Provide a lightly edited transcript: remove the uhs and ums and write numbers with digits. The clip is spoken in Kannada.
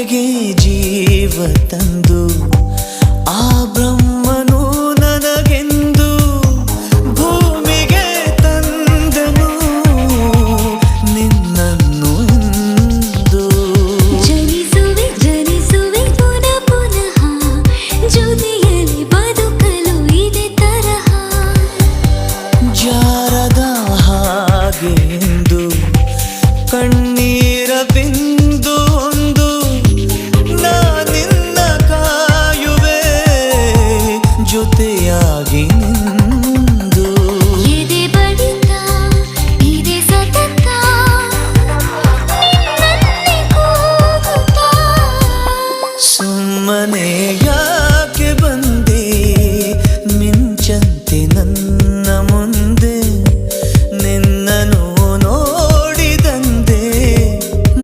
ಭೂಮಿಗೆ ಜೀವ ತಂದು ಆ ಬ್ರಹ್ಮನು ನನಗೆಂದು ಭೂಮಿಗೆ ತಂದನು ನಿನ್ನನ್ನು ಎಂದು. ಜನಿಸುವೆ ಜನಿಸುವೆ ಪುನಃ ಪುನಃ ಜೊತೆಯಲ್ಲಿ ಬದುಕಲು ಇದೆ ತರಹ. ಜಾರದ ಹಾಗೆ ಎಂದು ಕಣ್ಣೀರ ಬಿಂದು ಒಂದು ನಾನಿನ್ನ ಕಾಯುವೆ ಜೊತೆಯಾಗಿ ನಿಂದು. ಎದೆ ಬಡಿತ ಇದೆ ಸತತ ನಿನ್ನನ್ನೇ ಕೂಗುತ್ತಾ. ಸುಮ್ಮನೆ